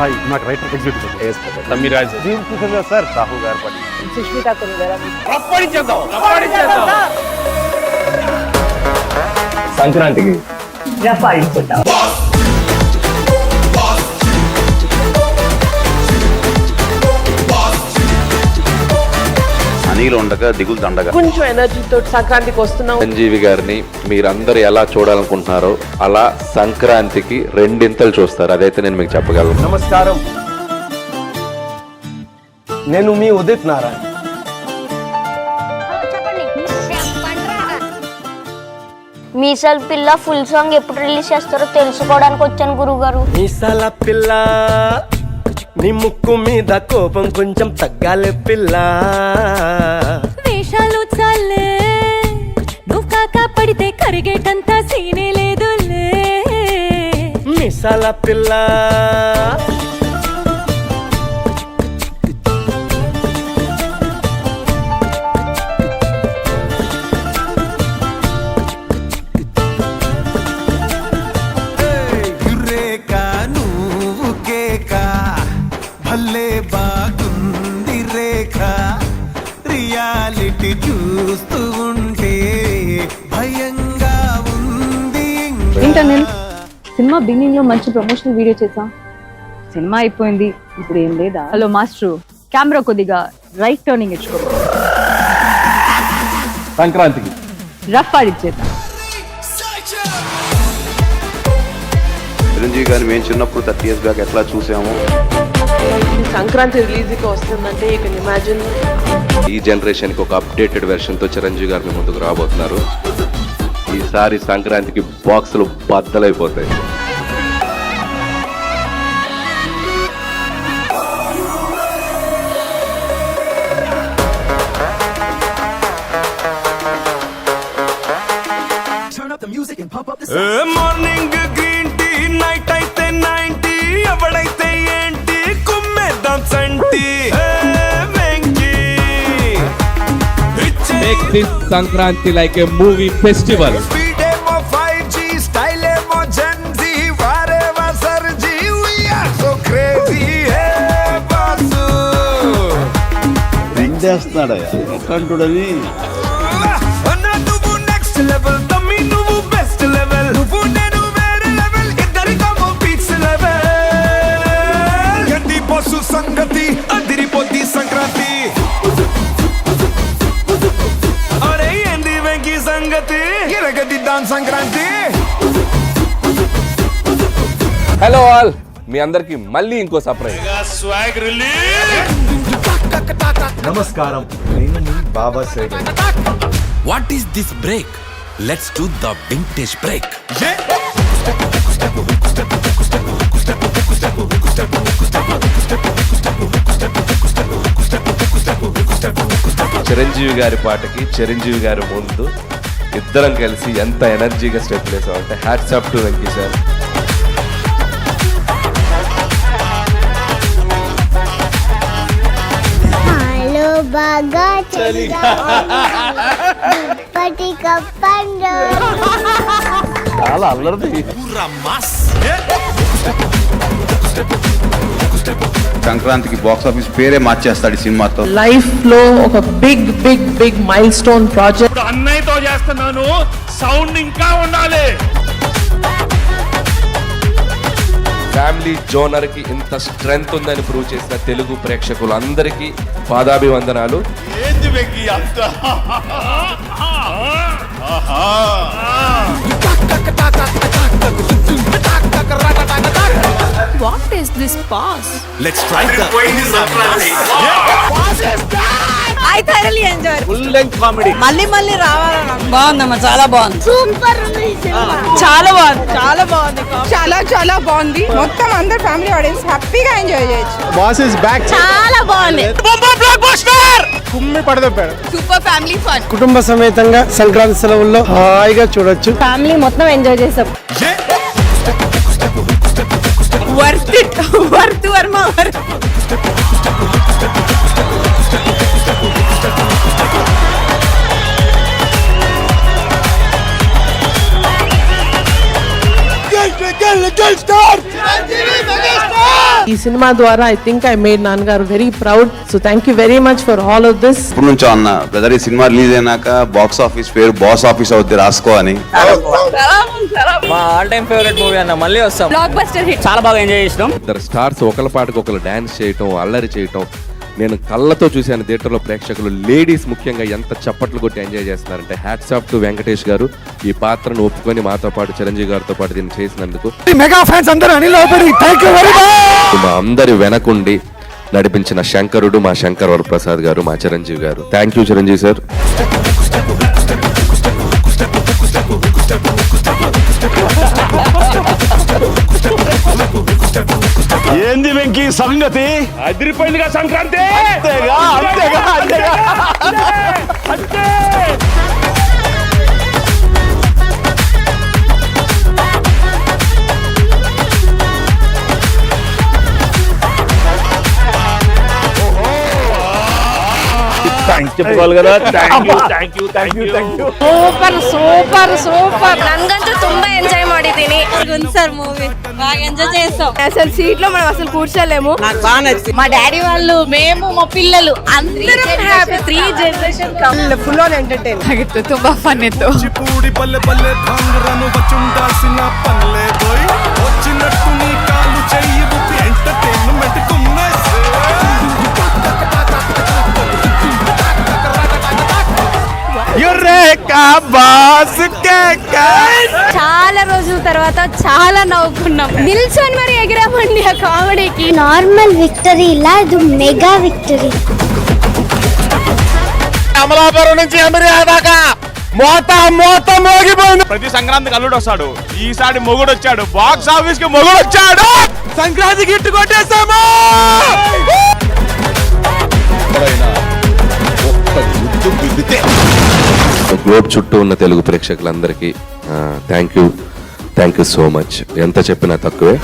సాయి నాకు writer executive Thammiraj sir Rahu గారు పడి సుష్మిత సంక్రాంతికి అనీలు ఉండగా దిగులు దండగా కొంచెం ఎనర్జీతో సంక్రాంతికి వస్తున్నాం. చిరంజీవి గారిని మీరందరూ ఎలా చూడాలనుకుంటున్నారో అలా సంక్రాంతికి రెండింతలు చూస్తారు. అదైతే నేను మీకు చెప్పగలను. నమస్కారం, నేను మీ ఉదిత్ నారాయణ. మీసాల పిల్ల ఫుల్ సాంగ్ ఎప్పుడు రిలీజ్ చేస్తారో తెలుసుకోవడానికి వచ్చాను గురుగారు. మీసాల పిల్ల, నీ ముక్కు మీద కోపం కొంచెం తగ్గాలి పిల్ల. వేషాలు చాలే, నువ్వు కాక పడితే కరిగేటంత సీనే లేదులే. మీసాల పిల్ల, బాగుంది రేఖ, రియాలిటీ చూస్తూ ఉంటే భయంగా ఉంది. ఏంటో నేను సినిమా బిగినింగ్ లో మంచి ప్రమోషనల్ వీడియో చేసా, సినిమా అయిపోయింది, ఇప్పుడు ఏం లేదా? హలో మాస్టర్, కెమెరా కొద్దిగా రైట్ టర్నింగ్ ఇచ్చుకో. సంక్రాంతికి రఫ్ ఆడిచ్చేద్దాం. చిరంజీవి గారిని మేము చిన్నప్పుడు 30 years బ్యాక్ ఎట్లా చూసాము. సంక్రాంతి రిలీజ్ కి వస్తుందంటే యూ కెన్ ఇమాజిన్. ఈ జనరేషన్ కి ఒక అప్డేటెడ్ వెర్షన్ తో చిరంజీవి గారు మీ ముందుకు రాబోతున్నారు. ఈసారి సంక్రాంతికి బాక్సులు బద్దలైపోతాయి. మార్నింగ్ గ్రీన్ టీ, నైట్ అయితే 90, ఎవడైతే ఏంటి కుమ్మేద్దాం సంటి. Make this Sankranti like a movie festival. Speed emo 5G, style emo Gen Z, whatever Sarji, we are so crazy. Hey bossu, ring చేస్తున్నాడా ఎట్లాంటుడని. నువ్వు నెక్స్ట్ లెవెల్, తమ్మి నువ్వు బెస్ట్ లెవెల్, నువ్వు నేను వేరే లెవెల్, ఇద్దరికమో పీక్స్ లెవెల్. గడ్డి బస్సు సంగతి అదిరిపోద్ది సంక్రాంతి. అరే ఏంది వెంకీ సంగతి, ఇరగదిద్దాం సంక్రాంతి. హలో ఆల్, మీ అందరికి మళ్ళీ ఇంకో సర్ప్రైజ్. నమస్కారం, నేను మీ బాబా సేగర్. What is this break? Let's do the vintage break. Chiranjeevi గారి పాటకి చిరంజీవి గారి ముందు ఇద్దరం కలిసి ఎంత ఎనర్జీగా స్టెప్ వేసామంటే hats off to Venky sir. బాగా చాలా అల్లరిది. సంక్రాంతికి బాక్స్ ఆఫీస్ పేరే మార్చేస్తాడు ఈ సినిమాతో. లైఫ్ లో ఒక big big big milestone project. అన్నయ్యతో చేస్తున్నాను, సౌండ్ ఇంకా ఉండాలి. ఫ్యామిలీ జోనర్ కి ఇంత స్ట్రెంగ్త్ ఉందని ప్రూవ్ చేసిన తెలుగు ప్రేక్షకులందరికీ పాదాభివందనాలు. What is this pass? Let's try the I thoroughly enjoyed. Full length comedy. మళ్ళీ మళ్ళీ రావాలన్నా. బాగుందమ్మా, చాలా బాగుంది. సూపర్ ఉంది ఈ సినిమా. చాలా బాగుంది, చాలా బాగుంది, చాలా బాగుంది. మొత్తం అందరు ఫ్యామిలీ ఆడియన్స్ హ్యాపీగా ఎంజాయ్ చేయొచ్చు. Boss is back. చాలా బాగుంది. కుమ్మి పడదప్పాడు. Super family fun. కుటుంబ సమేతంగా సంక్రాంతి సెలవుల్లో హాయిగా చూడొచ్చు. ఫ్యామిలీ మొత్తం ఎంజాయ్ చేసాం. Worth it, worth Varma. Girl star! ఈ సినిమా ద్వారా ఐ థింక్ ఐ మేడ్ నాన్నగారు very proud. So thank you very much for all of this. ఇప్పుడు నుంచో అన్న బ్రదర్ ఈ సినిమా రిలీజ్ అయినాక బాక్స్ ఆఫీస్ పేరు బాస్ ఆఫీస్ అవుద్ది రాసుకో అని. మా ఆల్ టైమ్ ఫేవరెట్ మూవీ అన్న, మళ్ళీ వస్తాం. Block buster hit. చాలా బాగా ఎంజాయ్ చేసినాం. ఇద్దరు స్టార్స్ ఒకరి పాటకు ఒకరు డాన్స్ చేయటం, అల్లరి చేయటం నేను కళ్ళతో చూశాను. థియేటర్లో ప్రేక్షకులు లేడీస్ ముఖ్యంగా ఎంత చప్పట్లు కొట్టి ఎంజాయ్ చేస్తున్నారంటే హ్యాట్స్ ఆఫ్ టు వెంకటేష్ గారు. ఈ పాత్రను ఒప్పుకొని మాతో పాటు చిరంజీవి గారితో పాటు దీన్ని చేసినందుకు మెగా ఫ్యాన్స్ అందరూ Anil thank you very much. మా అందరి వెనకుండి నడిపించిన శంకరుడు మా శంకర్ వరప్రసాద్ గారు, మా చిరంజీవి గారు. Thank you Chiranjeevi sir. ఏంది వెంకీ సంగతి? అదిరిపోయిందిగా సంక్రాంతి. అంతేగా అంతేగా అంతేగా అంతే. చెప్పుకోవాలి కదా. Thank you. Super super super. నన్గంತೂ ತುಂಬಾ ఎంజాయ్ ಮಾಡಿದೀನಿ సార్ మూవీ బాగా ఎంజాయ్ చేస్తాం. అసలు సీట్ లో మనం అసలు కూర్చోలేము. నాకు బాగా నచ్చింది. మా డాడీ వాళ్ళు, మేము, మా పిల్లలు అందరం happy. 3 generation full on entertain. ತುಂಬಾ ఫన్ ಇತ್ತು. చిపూడి పల్లె పల్లె భాంగరను వచ్చుండాల్సిన పల్లె పోయి వచ్చినట్టు నీ కాలు చెయ్యి బుద్ధి ఎంటర్టైన్మెంట్ కుమ్మేసే. చాలా రోజుల తర్వాత చాలా నవ్వుకున్నాం. నిల్చొని మరి ఎగిరామండి ఆ కామెడీకి. నార్మల్ విక్టరీ ఇలా ఇది మెగా విక్టరీ. అమలాపురం నుంచి అమెరియా దాకా మోత మోగిపోయింది. ప్రతి సంక్రాంతికి అల్లుడు వస్తాడు, ఈసారి మొగుడు వచ్చాడు. బాక్స్ ఆఫీస్ కి మొగుడు వచ్చాడు. సంక్రాంతికి ఇట్టు కొట్టేస్తాము. గ్లోబ్ చుట్టూ ఉన్న తెలుగు ప్రేక్షకులందరికీ థ్యాంక్ యూ సో మచ్. ఎంత చెప్పినా తక్కువే.